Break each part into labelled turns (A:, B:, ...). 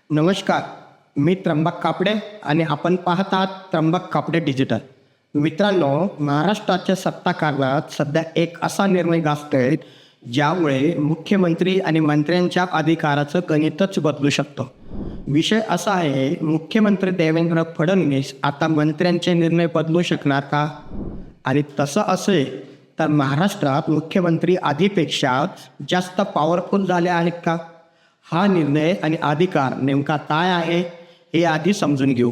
A: नमस्कार. मी त्र्यंबक कापडे आणि आपण पाहत आहात त्र्यंबक कापडे डिजिटल. मित्रांनो, महाराष्ट्राच्या सत्ता कारभारात सध्या एक असा निर्णय गाजतोय ज्यामुळे मुख्यमंत्री आणि मंत्र्यांच्या अधिकाराचं गणितच बदलू शकतं. विषय असा आहे, मुख्यमंत्री देवेंद्र फडणवीस आता मंत्र्यांचे निर्णय बदलू शकणार का? आणि तसं असेल तर महाराष्ट्रात मुख्यमंत्री आधीपेक्षा जास्त पॉवरफुल झाले आहेत का? हा निर्णय आणि अधिकार नेमका काय आहे हे आधी समजून घेऊ.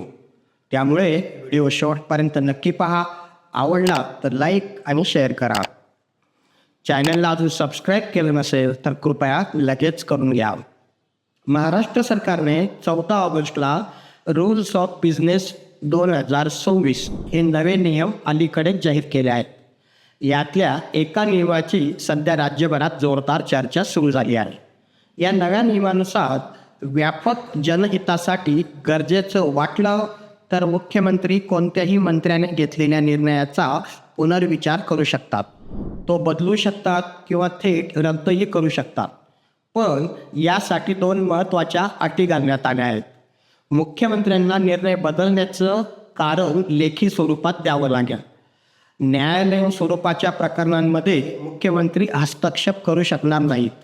A: त्यामुळे व्हिडिओ शेवटपर्यंत नक्की पहा. आवडला तर लाईक आणि शेअर करा. चॅनलला अजून सबस्क्राईब केलं नसेल तर कृपया लगेच करून घ्या. महाराष्ट्र सरकारने 14 ऑगस्टला रूल्स ऑफ बिझनेस 2026 हे नवे नियम अलीकडे जाहीर केले आहेत. यातल्या एका नियमाची सध्या राज्यभरात जोरदार चर्चा सुरू झाली आहे. या नव्या नियमानुसार व्यापक जनहितासाठी गरजेचं वाटलं तर मुख्यमंत्री कोणत्याही मंत्र्याने घेतलेल्या निर्णयाचा पुनर्विचार करू शकतात, तो बदलू शकतात किंवा थेट रद्दही करू शकतात. पण यासाठी 2 महत्त्वाच्या अटी घालण्यात आल्या आहेत. मुख्यमंत्र्यांना निर्णय बदलण्याचं कारण लेखी स्वरूपात द्यावं लागेल. न्यायालयीन स्वरूपाच्या प्रकरणांमध्ये मुख्यमंत्री हस्तक्षेप करू शकणार नाहीत.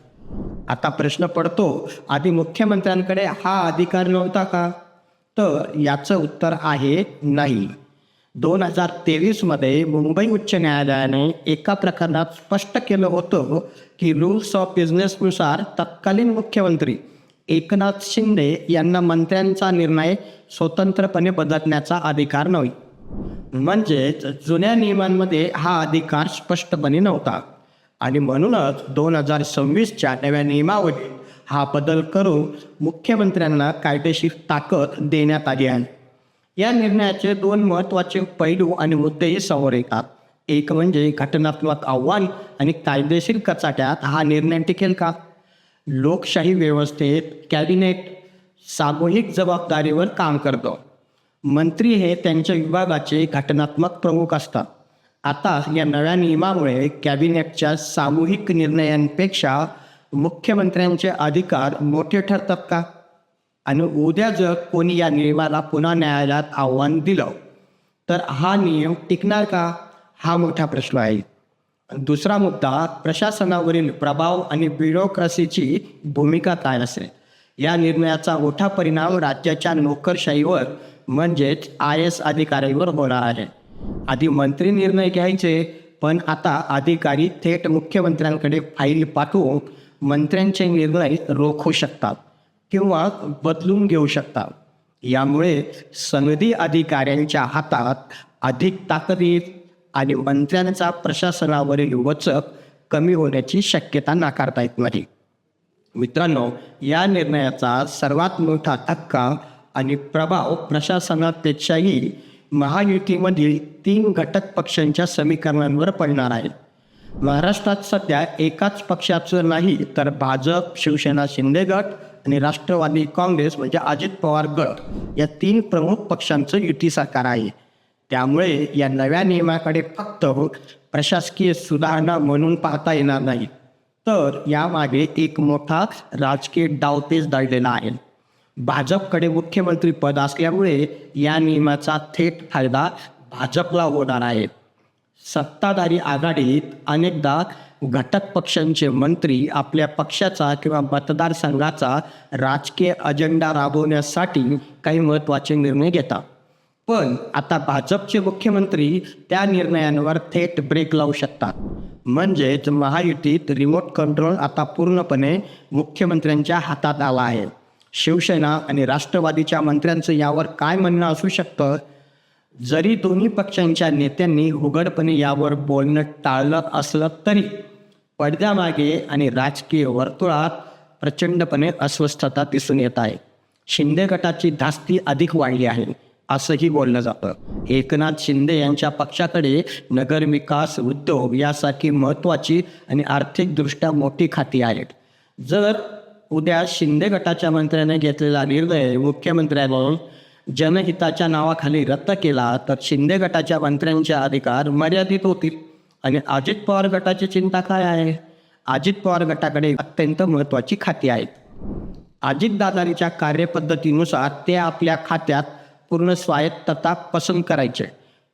A: आता प्रश्न पडतो, आधी मुख्यमंत्र्यांकडे हा अधिकार नव्हता का? तर याचं उत्तर आहे नाही. 2023 मुंबई उच्च न्यायालयाने एका प्रकरणात स्पष्ट केलं होतं की रूल्स ऑफ बिझनेसनुसार तत्कालीन मुख्यमंत्री एकनाथ शिंदे यांना मंत्र्यांचा निर्णय स्वतंत्रपणे बदलण्याचा अधिकार नाही. म्हणजेच जुन्या नियमांमध्ये हा अधिकार स्पष्टपणे नव्हता आणि म्हणूनच 2026च्या नव्या नियमावलीत हा बदल करून मुख्यमंत्र्यांना कायदेशीर ताकद देण्यात आली आहे. या निर्णयाचे 2 महत्त्वाचे पैलू आणि मुद्देही समोर येतात. एक म्हणजे घटनात्मक आव्हान आणि कायदेशीर कचाट्यात हा निर्णय टिकेल का? लोकशाही व्यवस्थेत कॅबिनेट सामूहिक जबाबदारीवर काम करतो. मंत्री हे त्यांच्या विभागाचे घटनात्मक प्रमुख असतात. आता या नव्या नियमामुळे कॅबिनेटच्या सामूहिक निर्णयांपेक्षा मुख्यमंत्र्यांचे अधिकार मोठे ठरतात का? आणि उद्या जर कोणी या नियमाला पुन्हा न्यायालयात आव्हान दिलं तर हा नियम टिकणार का? हा मोठा प्रश्न आहे. दुसरा मुद्दा, प्रशासनावरील प्रभाव आणि ब्युरोक्रेसीची भूमिका काय असेल? या निर्णयाचा मोठा परिणाम राज्याच्या नोकरशाहीवर म्हणजेच IAS अधिकाऱ्यांवर होणार आहे. आधी मंत्री निर्णय घ्यायचे, पण आता अधिकारी थेट मुख्यमंत्र्यांकडे फाईल पाठवून मंत्र्यांचे निर्णय रोखू शकतात किंवा बदलून घेऊ शकतात. यामुळे सनदी अधिकाऱ्यांच्या हातात अधिक ताकद येईल आणि मंत्र्यांचा प्रशासनावरील वचक कमी होण्याची शक्यता नाकारता येत नाही. मित्रांनो, या निर्णयाचा सर्वात मोठा धक्का आणि प्रभाव प्रशासनापेक्षाही महायुतीमधील 3 घटक पक्षांच्या समीकरणांवर पडणार आहे. महाराष्ट्रात सध्या एकाच पक्षाचं नाही तर भाजप, शिवसेना शिंदे गट आणि राष्ट्रवादी काँग्रेस म्हणजे अजित पवार गट या 3 प्रमुख पक्षांचं युती सरकार आहे. त्यामुळे या नव्या नियमाकडे फक्त प्रशासकीय सुधारणा म्हणून पाहता येणार नाही, तर यामागे एक मोठा राजकीय डावपेच दडलेला आहे. भाजपकडे मुख्यमंत्री पद असल्यामुळे या नियमाचा थेट फायदा भाजपला होणार आहे. सत्ताधारी आघाडीत अनेकदा घटक पक्षांचे मंत्री आपल्या पक्षाचा किंवा मतदारसंघाचा राजकीय अजेंडा राबवण्यासाठी काही महत्त्वाचे निर्णय घेतात. पण आता भाजपचे मुख्यमंत्री त्या निर्णयांवर थेट ब्रेक लावू शकतात. म्हणजेच महायुतीत रिमोट कंट्रोल आता पूर्णपणे मुख्यमंत्र्यांच्या हातात आला आहे. शिवसेना आणि राष्ट्रवादीच्या मंत्र्यांचं यावर काय म्हणणं असू शकतं? जरी दोन्ही पक्षांच्या नेत्यांनी उघडपणे यावर बोलणं टाळलं असलं तरी पडद्यामागे आणि राजकीय वर्तुळात प्रचंडपणे अस्वस्थता दिसून येत आहे. शिंदे गटाची धास्ती अधिक वाढली आहे असंही बोललं जातं. एकनाथ शिंदे यांच्या पक्षाकडे नगरविकास, उद्योग यासारखी महत्त्वाची आणि आर्थिकदृष्ट्या मोठी खाती आहेत. जर उद्या शिंदे गटाच्या मंत्र्याने घेतलेला निर्णय मुख्यमंत्र्यांनी जनहिताच्या नावाखाली रद्द केला तर शिंदे गटाच्या मंत्र्यांचे अधिकार मर्यादित होतील. आणि अजित पवार गटाची चिंता काय आहे? अजित पवार गटाकडे अत्यंत महत्त्वाची खाती आहेत. अजितदादांच्या कार्यपद्धतीनुसार ते आपल्या खात्यात पूर्ण स्वायत्तता पसंत करायचे.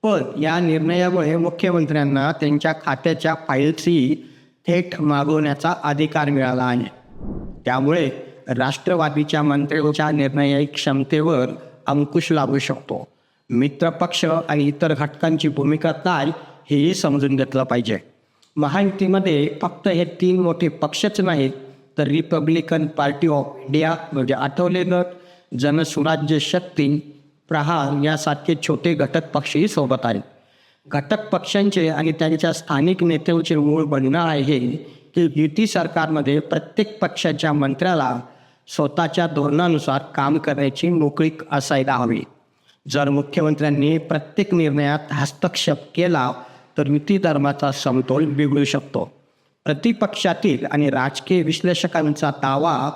A: पण या निर्णयामुळे मुख्यमंत्र्यांना त्यांच्या खात्याच्या फाईल्सही थेट मागवण्याचा अधिकार मिळाला आहे. त्यामुळे राष्ट्रवादीच्या मंत्र्यांच्या निर्णयाची क्षमतेवर अंकुश लागू शकतो. मित्रपक्ष आणि इतर घटकांची भूमिका काय हेही समजून घेतलं पाहिजे. महायुतीमध्ये फक्त हे 3 मोठे पक्षच नाहीत, तर रिपब्लिकन पार्टी ऑफ इंडिया म्हणजे आठवले गट, जनसुराज्य शक्ती, प्रहार यासारखे छोटे घटक पक्षही सोबत आहेत. घटक पक्षांचे आणि त्यांच्या स्थानिक नेत्यांचे मूळ बनणं आहे की युती सरकारमध्ये प्रत्येक पक्षाच्या मंत्र्याला स्वतःच्या धोरणानुसार काम करण्याची मोकळीक असायला हवी. जर मुख्यमंत्र्यांनी प्रत्येक निर्णयात हस्तक्षेप केला तर युती धर्माचा समतोल बिघडू शकतो. प्रतिपक्षातील आणि राजकीय विश्लेषकांचा दावा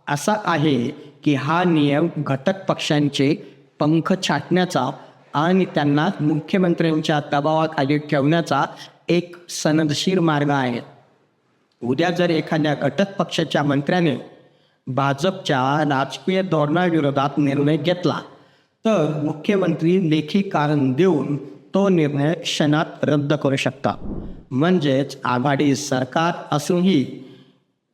A: असा आहे की हा नियम घटक पक्षांचे पंख छाटण्याचा आणि त्यांना मुख्यमंत्र्यांच्या दबावाखाली ठेवण्याचा एक सनदशीर मार्ग आहे. उद्या जर एखाद्या घटक पक्षाच्या मंत्र्याने भाजपच्या राजकीय धोरणाविरोधात निर्णय घेतला तर मुख्यमंत्री लेखी कारण देऊन तो निर्णय क्षणात रद्द करू शकतात. म्हणजेच आघाडी सरकार असूनही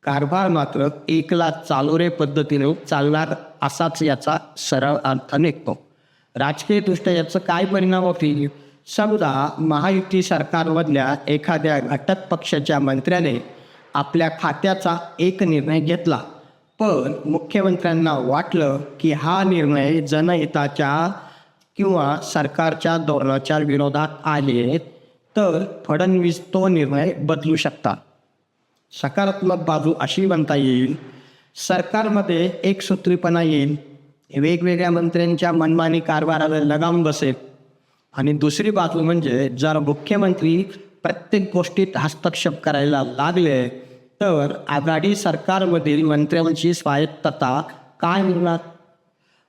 A: कारभार मात्र एकला चालोरे पद्धतीने चालणार असाच याचा सरळ अर्थ निघतो. राजकीयदृष्ट्या याचं काय परिणाम होतील? समजा महायुती सरकारमधल्या एखाद्या घटक पक्षाच्या मंत्र्याने आपल्या खात्याचा एक निर्णय घेतला, पण मुख्यमंत्र्यांना वाटलं की हा निर्णय जनहिताच्या किंवा सरकारच्या धोरणाच्या विरोधात आहे, तर फडणवीस तो निर्णय बदलू शकतात. सकारात्मक बाजू अशी म्हणता येईल, सरकारमध्ये एकसूत्रीपणा येईल, वेगवेगळ्या मंत्र्यांच्या मनमानी कारभाराला लगाम बसेल. आणि दुसरी बाजू म्हणजे जर मुख्यमंत्री प्रत्येक गोष्टीत हस्तक्षेप करायला लागले तर आघाडी सरकारमधील मंत्र्यांची स्वायत्तता काय मिळणार?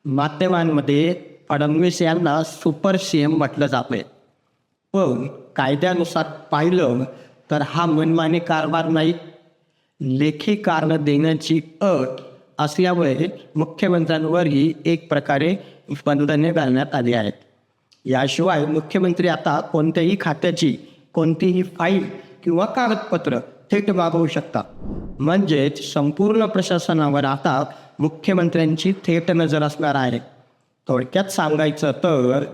A: माध्यमांमध्ये फडणवीस यांना सुपर सीएम म्हटलं जाते, पण कायद्यानुसार पाहिलं तर हा मनमानी कारभार नाही, लेखी कारण देण्याची अट असल्यामुळे मुख्यमंत्र्यांवरही एक प्रकारे बंधने घालण्यात आली आहेत. याशिवाय मुख्यमंत्री आता कोणत्याही खात्याची कोणतीही फाईल किंवा कागदपत्र थेट मागवू शकतात. म्हणजेच संपूर्ण प्रशासनावर आता मुख्यमंत्र्यांची थेट नजर असणार आहे. थोडक्यात सांगायचं तर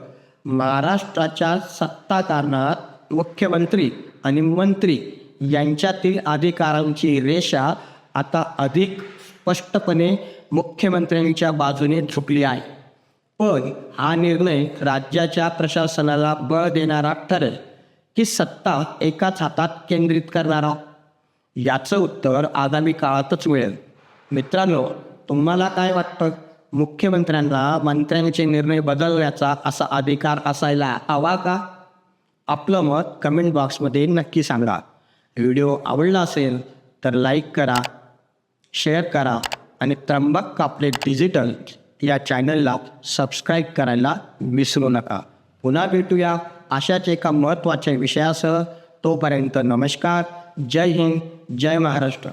A: महाराष्ट्राच्या सत्ता कारणात मुख्यमंत्री आणि मंत्री यांच्यातील अधिकारांची रेषा आता अधिक स्पष्टपणे मुख्यमंत्र्यांच्या बाजूने झुकली आहे. पण हा निर्णय राज्याच्या प्रशासनाला बळ देणारा ठरेल की सत्ता एकाच हातात केंद्रित करणारा? याचं उत्तर आगामी काळातच मिळेल. मित्रांनो, तुम्हाला काय वाटतं? मुख्यमंत्र्यांना मंत्र्यांचे निर्णय बदलण्याचा असा अधिकार असायला हवा का? आपलं मत कमेंट बॉक्समध्ये नक्की सांगा. व्हिडिओ आवडला असेल तर लाईक करा, शेअर करा आणि त्र्यंबक कापले डिजिटल या चॅनलला सबस्क्राईब करायला विसरू नका. पुन्हा भेटूया अशाच एका महत्त्वाच्या विषयासह. तोपर्यंत नमस्कार. जय हिंद, जय महाराष्ट्र.